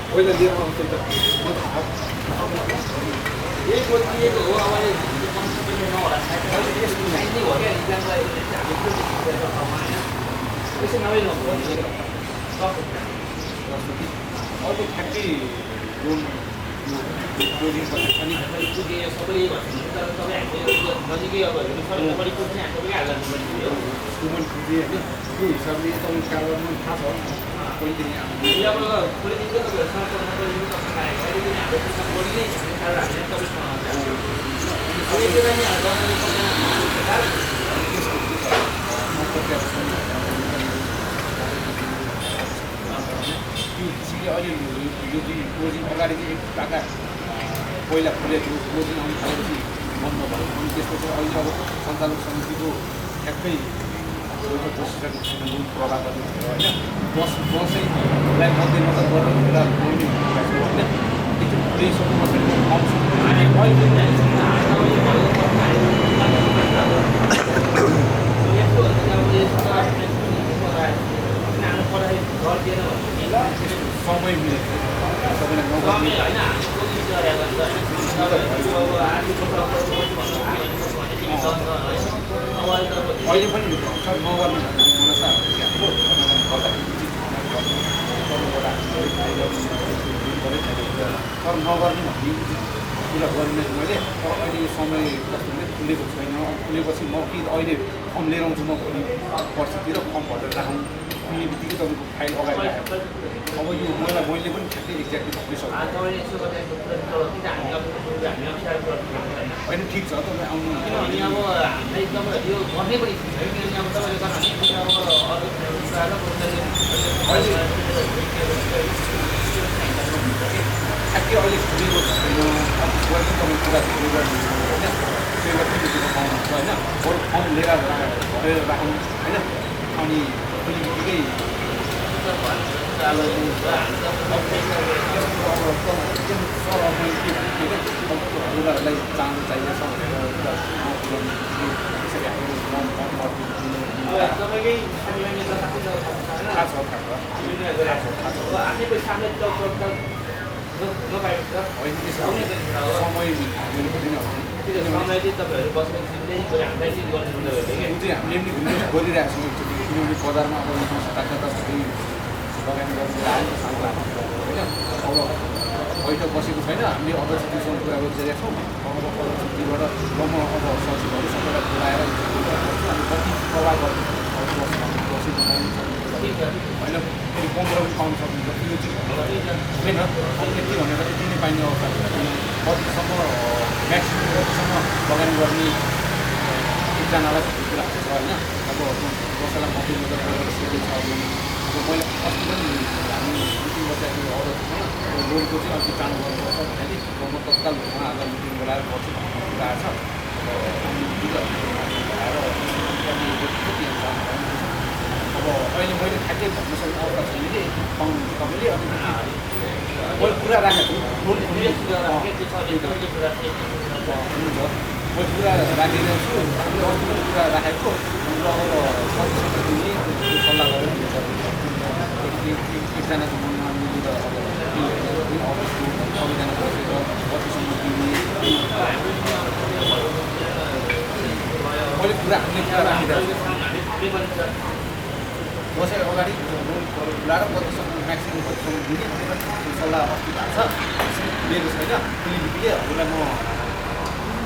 पहिला लिएर आउँछ त यही बोलिएको हो अब नहोला साइन्सै हो क्या इक्जामलाई त्यसै नभए अर्को ठ्याक्कै लोन अनि पुगे सबैले भन्छ तर तपाईँ हामीले नजिकै अब हेर्नु बढी पुग्ने हामीले हाल्नु पर्ने हो स्टुडेन्ट पुगे होइन त्यो हिसाबले तपाईँ कारोबारमा थाहा छ पहिलेदेखि अब पहिलेदेखि तपाईँहरूसँग अहिले हाम्रो त्यसमा बढी नै हामीले अहिले यो चाहिँ कोचिङ अगाडि चाहिँ एक टाका पहिला खोलेको थियो कोचिङ आउनु थालेपछि बन्द भयो अनि त्यसपछि अहिले अब सञ्चालक समितिको ठ्याक्कै बसिसकेको प्रभाव गर्नु थियो होइन दसैँलाई मध्यनजर गरेर बेला बोल्ने होइन त्यो समय मिलेको सबैलाई अहिले पनि नगर्नु तर नगर्नु भन्ने कुरा गरिने मैले अहिले यो समय कस्तो भने खुलेको छैन खुलेपछि म कि अहिले फर्म लिएर आउँछु म भोलि पर्सितिर फर्म भरेर राखौँ खुल्ने बित्तिकै तपाईँको फाइल अगाडि आयो अब यो मैले पनि ठ्याक्कै एक्ज्याक्टली भनिसक्छु होइन ठिक छ तपाईँ आउनु किनभने अब हामीलाई एकदम यो भन्ने पनि किनभने अब ठ्याक्कै अहिले खुलेको छैन गर्ने तपाईँ कुरा सुरु गर्नु होइन त्यो पनि पाउनुहुन्छ होइन अरू फर्म लिएर भरेर राख्नु होइन अनि खुल्ने बित्तिकै उनीहरूलाई चाहनु चाहिएछ गरिरहेको छौँ किनभने बजारमा अब लगानी गरेर होइन अब बैठक बसेको छैन हामीले अध्यक्षसँग कुरा गरिरहेका छौँ अब अध्यक्षबाट म अब सचिवहरू सबैलाई बोलाएर अनि कति प्रभाव गर्ने होइन फेरि 15 पनि पाउन सक्नुहुन्छ त्यो चाहिँ होइन अब यति भनेर यति नै पाइने अवस्था कतिसम्म म्याक्सिमम् कतिसम्म लगानी गर्ने एकजनालाई कुरा छ होइन अब कसैलाई मध्यनजर गरेर सोधेको छ भने अब मैले अस्ति पनि हामी मिटिङ बसेको अरूसँग लोनको चाहिँ अलिक चाँडो गर्नुपर्छ भने म तत्काल उहाँहरूलाई मिटिङ बोलाएर गर्छु भन्ने कुरा छ अब अहिले मैले ठ्याक्कै भन्न सक्ने अवस्था छैन कि पाउनु तपाईँले अब मैले कुरा राखेको छु लोन खुल्ने कुरा हुन्छ म कुरा राखेको छु कुरा राखेको र अब सबै दिने सल्लाह गरेर एकजनाको मनमा मिलेर अब सबैजना बसेर कतिसम्म दिने मैले कुरा राखिरहेको छु दसैँ अगाडि लोन खुलाएर कतिसम्म म्याक्सिमम् कतिसम्म दिने भनेर सल्लाह अस्ति भएको छ लिएको छैन खुल्ने बित्तिकै हजुरलाई म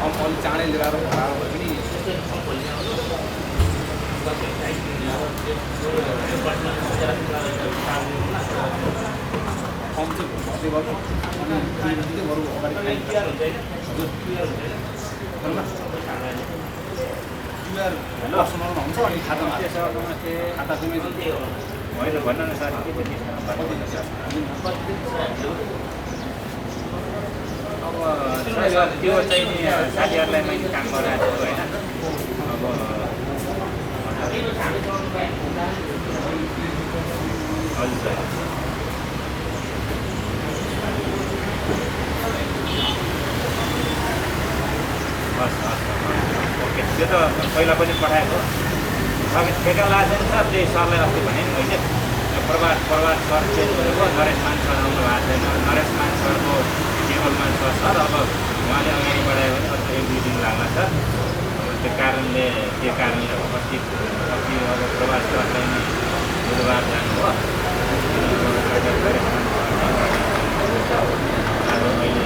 अब अलिक चाँडै लिएर भराएर भए पनि फर्म चाहिँ भर्ती गर्नु अनि खुल्ने बित्तिकै बरु अगाडि पर्सनलमा हुन्छ अनि खातामा खाता पनि होइन भन्न न सर अब त्यो चाहिँ साथीहरूलाई मैले काम गराएको छु होइन अब हजुर सर हस् हस् ओके त्यो त पहिला पनि पठाएको सबै ठेका लागेको छ त्यही सरलाई अस्ति भने नि मैले प्रभात सर चेन्ज गरेको नरेश मान सर आउनु भएको छैन नरेश मान सरको टेबलमा छ सर अब उहाँले अगाडि बढायो भने अर्को 1-2 दिन लाग्ला छ त्यो कारणले अस्ति अब प्रभात सरलाई नै बुधबार जानुभयो अब मैले